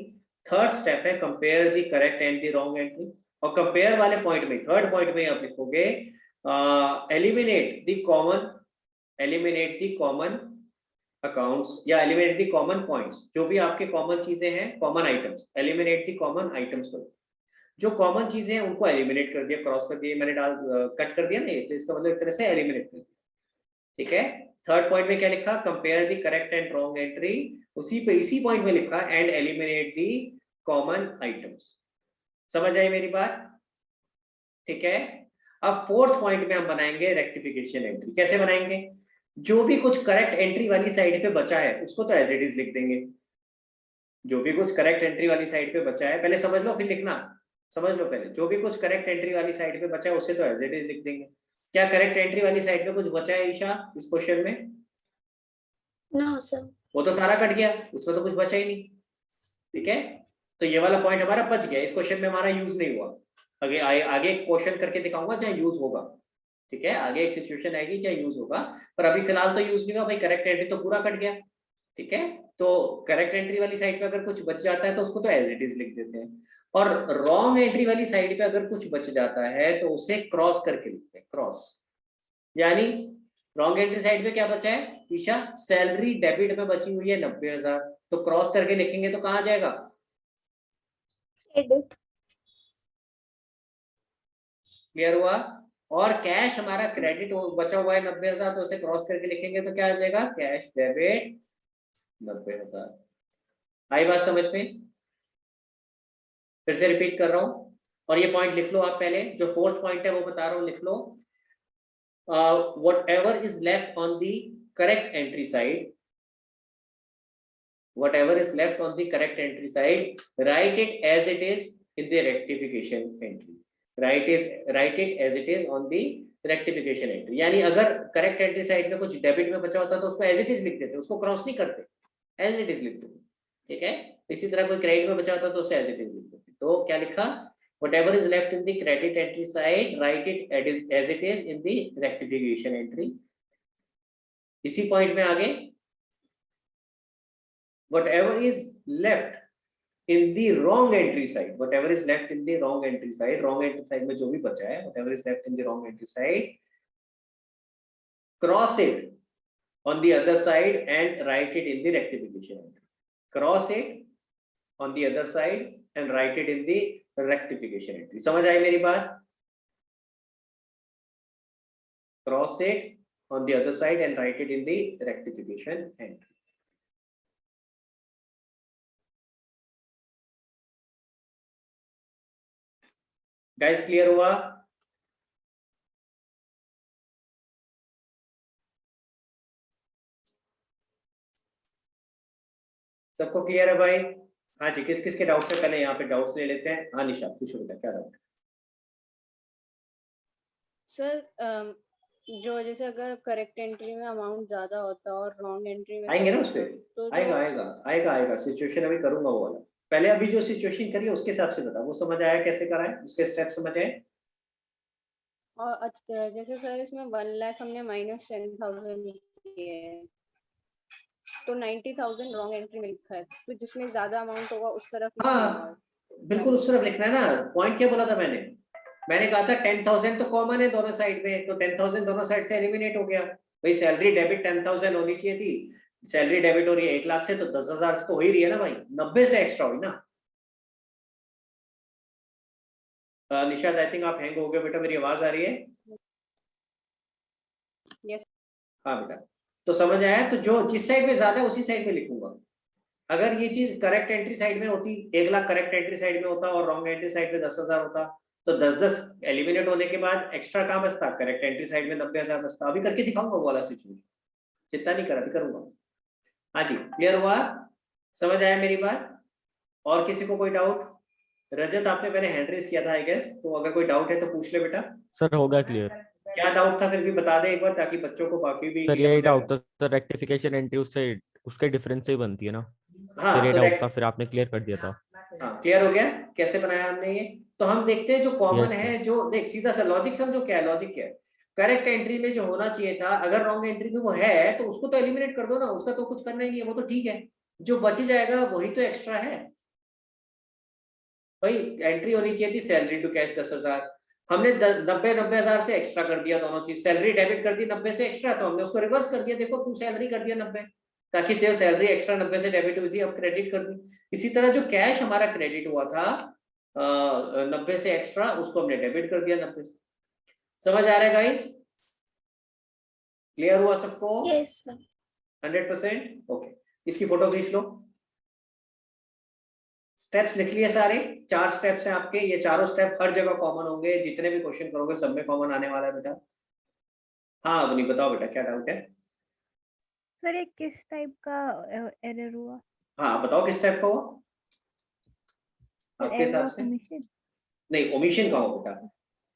third step है compare the correct and the wrong entry. और कंपेयर वाले पॉइंट में, थर्ड पॉइंट में आप लिखोगे एलिमिनेट द कॉमन अकाउंट्स या एलिमिनेट द कॉमन पॉइंट्स। जो भी आपके कॉमन चीजें हैं, common items, eliminate the common items करो। जो कॉमन चीजें हैं उनको एलिमिनेट कर दिया, क्रॉस कर दिया, मैंने कट कर दिया ना, तो इसका मतलब एक तरह से एलिमिनेट कर दिया। ठीक है। थर्ड पॉइंट में क्या लिखा? Compare the correct and wrong entry. इसी पॉइंट में लिखा and eliminate the common items. समझ आई मेरी बात? ठीक है। अब फोर्थ पॉइंट में हम बनाएंगे रेक्टिफिकेशन एंट्री। कैसे बनाएंगे? जो भी कुछ करेक्ट एंट्री वाली साइड पे बचा है उसको तो एज इट इज लिख देंगे। जो भी कुछ करेक्ट एंट्री वाली साइड पे बचा है, पहले समझ लो फिर लिखना। समझ लो पहले, जो भी कुछ करेक्ट एंट्री वाली साइड पे बचा है उसे तो एज इट इज लिख देंगे। क्या करेक्ट एंट्री वाली साइड पे कुछ बचा है ईशा इस क्वेश्चन में? No, sir. वो तो सारा कट गया, उसमें तो कुछ बचा ही नहीं। ठीक है। तो ये वाला पॉइंट हमारा बच गया, इस क्वेश्चन में हमारा यूज नहीं हुआ। आगे एक क्वेश्चन करके दिखाऊंगा जहाँ यूज होगा। ठीक है। आगे एक सिचुएशन आएगी जहाँ यूज होगा, पर अभी फिलहाल तो यूज नहीं हुआ भाई। करेक्ट एंट्री तो पूरा कट गया। ठीक है। तो करेक्ट एंट्री वाली साइड पे अगर कुछ बच जाता है तो उसको तो एज इट इज लिख देते हैं, और रॉन्ग एंट्री वाली साइड पे अगर कुछ बच जाता है तो उसे क्रॉस करके लिखते हैं, क्रॉस। यानी रॉन्ग एंट्री साइड पे क्या बचा है ईशा? सैलरी डेबिट में बची हुई है 90,000, तो क्रॉस करके लिखेंगे तो कहाँ जाएगा? Credit. क्लियर हुआ? और कैश हमारा क्रेडिट बचा हुआ है 90,000, तो उसे क्रॉस करके लिखेंगे तो क्या आ जाएगा? Cash debit 90,000। आई बात समझ में? फिर से रिपीट कर रहा हूं, और ये पॉइंट लिख लो आप पहले। जो फोर्थ पॉइंट है वो बता रहा हूं, लिख लो। whatever is left on the correct entry side, whatever is left on the correct entry side, write it as it is in the rectification entry. Write it as it is on the rectification entry. यानी अगर correct entry side में कुछ debit में बचा होता तो उसको as it is लिख देते, उसको क्रॉस नहीं करते, एज इट इज लिख देते। ठीक है। इसी तरह कोई क्रेडिट में बचा होता तो उसे एज इट इज लिख देते। तो क्या लिखा? whatever is left in the credit entry side, write it as it is in the rectification entry. इसी पॉइंट में आगे whatever is left in the wrong entry side, whatever is left in the wrong entry side, wrong entry side में जो भी बचा है, whatever is left in the wrong entry side, cross it on the other side and write it in the rectification entry. Cross it on the other side and write it in the rectification entry. समझ आई मेरी बात? Cross it on the other side and write it in the rectification entry. Guys, clear हुआ? सबको clear है भाई? हाँ जी, किस किस के डाउट्स है पहले यहाँ पे डाउट्स ले लेते हैं। हाँ निशा पूछो बेटा, क्या डाउट है? सर जो जैसे अगर करेक्ट एंट्री में अमाउंट ज्यादा होता और रॉन्ग एंट्री में आएंगे ना कम उस पे? तो आएगा आएगा आएगा आएगा सिचुएशन अभी करूंगा वो वाला। पहले अभी जो सिचुएशन करी है उसके हिसाब से बता, वो समझ आया कैसे करा है, उसके स्टेप समझ आए? और अच्छा जैसे सर इसमें 1 लाख हमने -10,000 किए हैं, तो 90,000 रॉन्ग एंट्री में लिखा है, तो जिसमें ज्यादा अमाउंट होगा उस तरफ हाँ लिखूंगा। बिल्कुल उस तरफ लिखना है ना। पॉइंट क्या बोला था मैंने कहा था 10,000 तो कॉमन है दोनों साइड में, तो 10,000 दोनों साइड से एलिमिनेट हो गया। भाई सैलरी डेबिट 10,000 होनी चाहिए थी, सैलरी डेबिट हो रही है 1 लाख से, तो 10,000 से तो हो ही रही है ना भाई, 90 से एक्स्ट्रा हुई ना। निशाद आई थिंक आप हैंग हो गए बेटा, मेरी आवाज आ रही है? यस। हाँ बेटा, तो समझ आया। तो जो जिस साइड में ज्यादा है उसी साइड में लिखूंगा। अगर ये चीज करेक्ट एंट्री साइड में होती, 1 लाख करेक्ट एंट्री साइड में होता और रॉन्ग एंट्री साइड में 10,000 होता, तो 10-10 एलिमिनेट होने के बाद एक्स्ट्रा कहाँ बचता, करेक्ट एंट्री साइड में 90,000 बचता। अभी करके दिखाऊंगा वो वाला सिचुएशन, चिंता नहीं करा, अभी करूंगा। हाँ जी, क्लियर हुआ, समझ आया मेरी बात? और किसी को कोई डाउट? रजत आपने पहले हैंड रेज किया था आई गेस, तो अगर कोई डाउट है तो पूछ ले बेटा। सर होगा क्लियर। क्या डाउट था फिर भी बता दे एक बार, ताकि बच्चों को बाकी भी सर क्लियर हो यही जाए। डाउट था सर, रेक्टिफिकेशन एंट्री उससे उसके डिफरेंस से ही बनती है ना। हाँ फिर ये तो डाउट था, फिर आपने क्लियर कर दिया था। हाँ क्लियर हो गया कैसे बनाया हमने ये। तो हम देखते हैं जो कॉमन Yes, है, जो देख सीधा सा लॉजिक समझो, क्या है लॉजिक, क्या है। करेक्ट एंट्री में जो होना चाहिए था, अगर रॉन्ग एंट्री में वो है तो उसको तो एलिमिनेट कर दो ना, उसका तो कुछ करना ही नहीं है, वो तो ठीक है। जो बच जाएगा वही तो एक्स्ट्रा है भाई। एंट्री होनी चाहिए थी सैलरी टू कैश 10,000, हमने 90,000 से एक्स्ट्रा कर दिया दोनों चीज। सैलरी डेबिट कर दी 90 से एक्स्ट्रा, तो हमने उसको रिवर्स कर दिया, देखो टू सैलरी कर दिया 90, ताकि सेव सैलरी एक्स्ट्रा 90 से डेबिट हुई थी, अब क्रेडिट कर दी। इसी तरह जो कैश हमारा क्रेडिट हुआ था 90 से एक्स्ट्रा, उसको हमने डेबिट कर दिया 90 से। समझ आ रहा है गाइस? क्लियर हुआ सबको? Yes sir. 100%? ओके, इसकी फोटो खींच लो। स्टेप्स लिख लिए सारे, 4 स्टेप्स हैं आपके, ये चारों स्टेप हर जगह कॉमन होंगे, जितने भी क्वेश्चन करोगे सब में कॉमन आने वाला है बेटा। हाँ अवनी बताओ बेटा क्या डाउट है? सर ये किस टाइप का एरर हुआ? हाँ बताओ किस टाइप का हुआ आपके हिसाब से? नहीं ओमिशन का हो बेटा,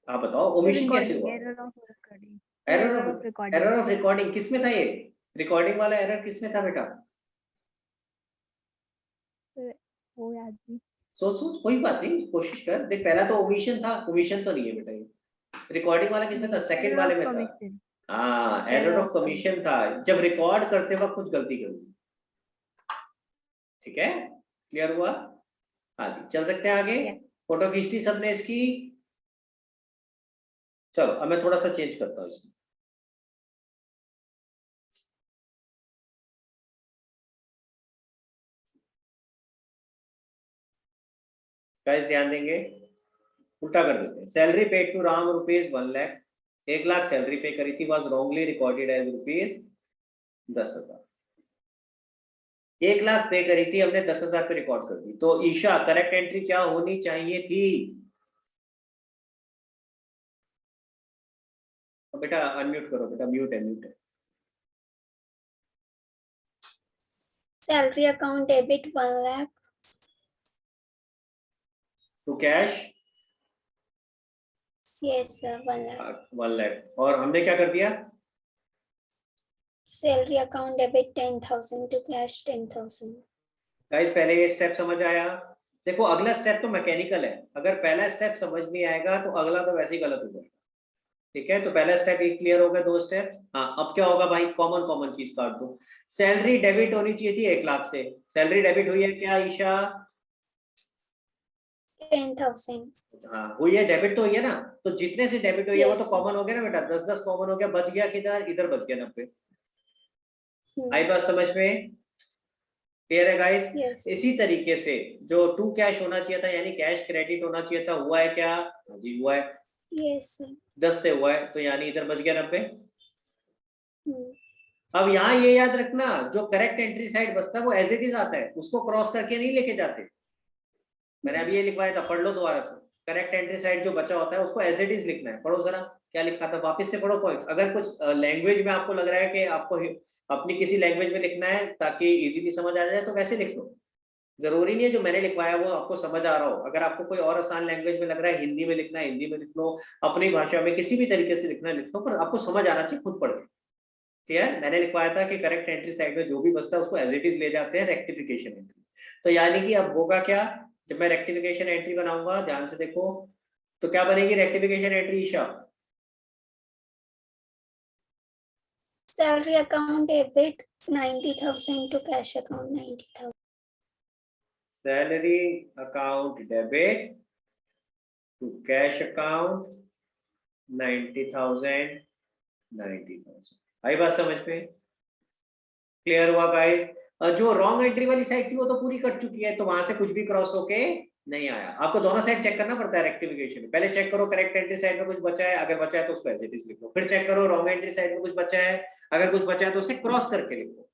आप बताओ ओमिशन कैसे हुआ? Error of recording. Error of recording किस में था ये? रिकॉर्डिंग वाला एरर किस में था बेटा? वो याद नहीं। सोच कोई बात नहीं, कोशिश कर देख। पहला तो ओमिशन था, ओमिशन तो नहीं है बेटा ये। रिकॉर्डिंग वाला किस में था? सेकंड वाले में था। हाँ एरर ऑफ कमीशन था, जब रिकॉर्ड करते वक्त कुछ गलती कर दी। ठीक है, क्लियर हुआ? हाँ जी चल सकते हैं आगे। फोटो खींच ली सबने इसकी? चलो अब मैं थोड़ा सा चेंज करता हूँ इसमें। गाइस ध्यान देंगे, उल्टा कर देते हैं। Salary paid to Ram rupees 1 lakh, 1 lakh salary pay करी थी, was wrongly recorded as rupees 10,000। 1 lakh pay करी थी, हमने 10,000 पे रिकॉर्ड कर दी। तो ईशा करेक्ट एंट्री क्या होनी चाहिए थी? बेटा अनम्यूट करो बेटा, म्यूट है म्यूट है। Salary account debit 1 lakh to cash yes sir 1 lakh 1 lakh, और हमने क्या कर दिया? Salary account debit 10,000 to cash 10,000। Guys पहले ये स्टेप समझ आया? देखो अगला स्टेप तो मैकेनिकल है, अगर पहला स्टेप समझ नहीं आएगा तो अगला तो वैसे ही गलत हो जाएगा। ठीक है, तो पहला स्टेप एक क्लियर हो गया, 2 स्टेप। हाँ अब क्या होगा भाई, कॉमन कॉमन चीज काट दो। सैलरी डेबिट होनी चाहिए थी 1 लाख से, सैलरी डेबिट हुई है क्या ईशा? 10,000 हाँ हुई है, डेबिट तो हुई है ना, तो जितने से डेबिट हुई है वो तो Yes. कॉमन हो गया ना बेटा, 10-10 कॉमन हो गया, बच गया किधर? इधर बच गया 90। आई बात समझ में? क्लियर है गाइस? Yes. इसी तरीके से जो टू कैश होना चाहिए था, यानी कैश क्रेडिट होना चाहिए था, हुआ है क्या? हाँ जी हुआ है, Yes sir. 10 से हुआ है, तो यानी इधर बच गया 90। Hmm. अब यहाँ ये याद रखना, जो करेक्ट एंट्री साइड बचता है वो एज इट इज आता है, उसको क्रॉस करके नहीं लेके जाते। मैंने अभी ये लिखवाया था, पढ़ लो दोबारा से। करेक्ट एंट्री साइड जो बचा होता है उसको एज इट इज लिखना है। पढ़ो जरा क्या लिखा था, वापस से पढ़ो पॉइंट। अगर कुछ लैंग्वेज में आपको लग रहा है कि आपको अपनी किसी लैंग्वेज में लिखना है ताकि इजीली समझ आ जाए, तो वैसे लिख लो। जरूरी नहीं है जो मैंने लिखवाया वो आपको समझ आ रहा हो। अगर आपको कोई और आसान लैंग्वेज में लग रहा है, हिंदी में लिखना है हिंदी में लिख लो, अपनी भाषा में किसी भी तरीके से लिखना है लिख लो, पर आपको समझ आना चाहिए खुद पढ़ के। क्लियर? मैंने लिखवाया था कि करेक्ट एंट्री साइड में जो भी बचता है उसको एज इट इज ले जाते हैं रेक्टिफिकेशन एंट्री। तो यानी कि अब होगा क्या, जब मैं रेक्टिफिकेशन एंट्री बनाऊंगा, ध्यान से देखो, तो क्या बनेगी rectification entry Isha? Salary account debit 90,000 to cash account 90,000. Salary account debit to cash account 90,000 90,000। आई बात समझ में? क्लियर हुआ गाइस? जो रॉन्ग एंट्री वाली साइड थी वो तो पूरी कट चुकी है, तो वहां से कुछ भी क्रॉस होके नहीं आया। आपको दोनों साइड चेक करना पड़ता है रेक्टिफिकेशन में। पहले चेक करो करेक्ट एंट्री साइड में कुछ बचा है, अगर बचा है तो उसको एज इट इज लिखो। फिर चेक करो रॉन्ग एंट्री साइड में कुछ बचा है, अगर कुछ बचा है तो उसे क्रॉस करके लिखो।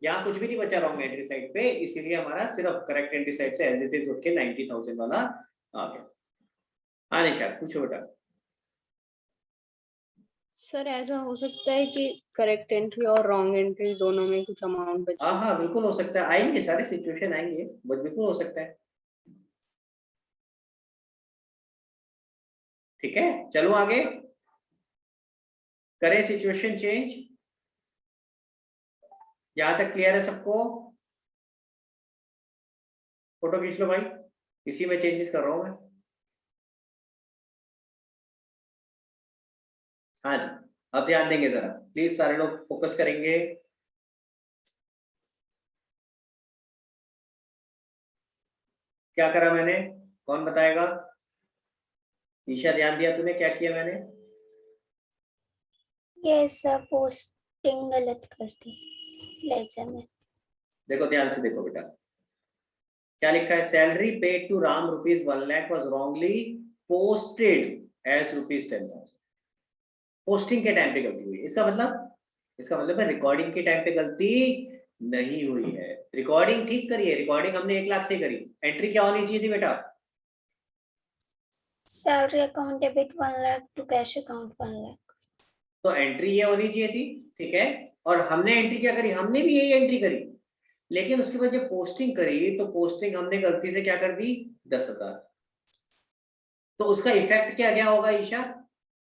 यहाँ कुछ भी नहीं बचा रॉन्ग एंट्री साइड पे, इसीलिए हमारा सिर्फ करेक्ट एंट्री साइड से एज इट इज उठ के 90,000 वाला आ गया। हाँ निशा पूछो बेटा। सर ऐसा हो सकता है कि करेक्ट एंट्री और रॉन्ग एंट्री दोनों में कुछ अमाउंट बचे? हाँ हाँ बिल्कुल हो सकता है, आएंगे सारे सिचुएशन आएंगे, बट बिल्कुल हो सकता है। ठीक है चलो आगे करें सिचुएशन चेंज। यहां तक क्लियर है सबको? फोटो खींच लो भाई, इसी में चेंजेस कर रहा हूं मैं। हाँ जी अब ध्यान देंगे जरा प्लीज, सारे लोग फोकस करेंगे। क्या करा मैंने, कौन बताएगा? ईशा ध्यान दिया तूने, क्या किया मैंने? Yes sir, posting गलत कर दी लेजर में। देखो ध्यान से देखो बेटा, क्या लिखा है? Salary paid to Ram ₹1 lakh was wrongly posted as ₹10,000। Posting के टाइम पे गलती हुई, इसका मतलब है रिकॉर्डिंग के टाइम पे गलती नहीं हुई है। रिकॉर्डिंग ठीक करिए, रिकॉर्डिंग हमने 1 लाख से करी। एंट्री क्या होनी चाहिए थी बेटा? Salary account debit 1 lakh to cash account 1 lakh. तो एंट्री ये होनी चाहिए थी, ठीक है। और हमने एंट्री क्या करी? हमने भी यही एंट्री करी, लेकिन उसके बाद जब पोस्टिंग करी तो पोस्टिंग हमने गलती से क्या कर दी? 10,000। तो उसका इफेक्ट क्या क्या होगा ईशा?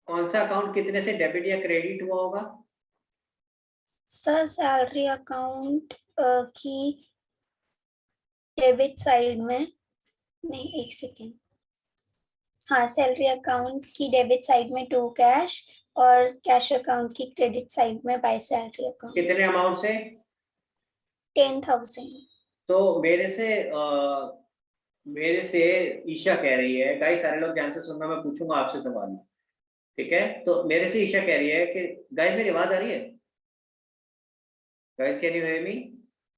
कौन सा अकाउंट कितने से डेबिट या क्रेडिट हुआ होगा? सर सैलरी अकाउंट की डेबिट साइड में, नहीं एक सेकेंड, हाँ सैलरी अकाउंट की डेबिट साइड में 2 कैश और कैश अकाउंट की क्रेडिट साइड में बाय सैलरी अकाउंट। कितने अमाउंट से? 10,000। तो मेरे से ईशा कह रही है, गाइस सारे लोग ध्यान से सुनना, मैं पूछूंगा आपसे सवाल, ठीक है? तो मेरे से ईशा कह रही है कि गाइस मेरी आवाज आ रही है? Guys can you hear me?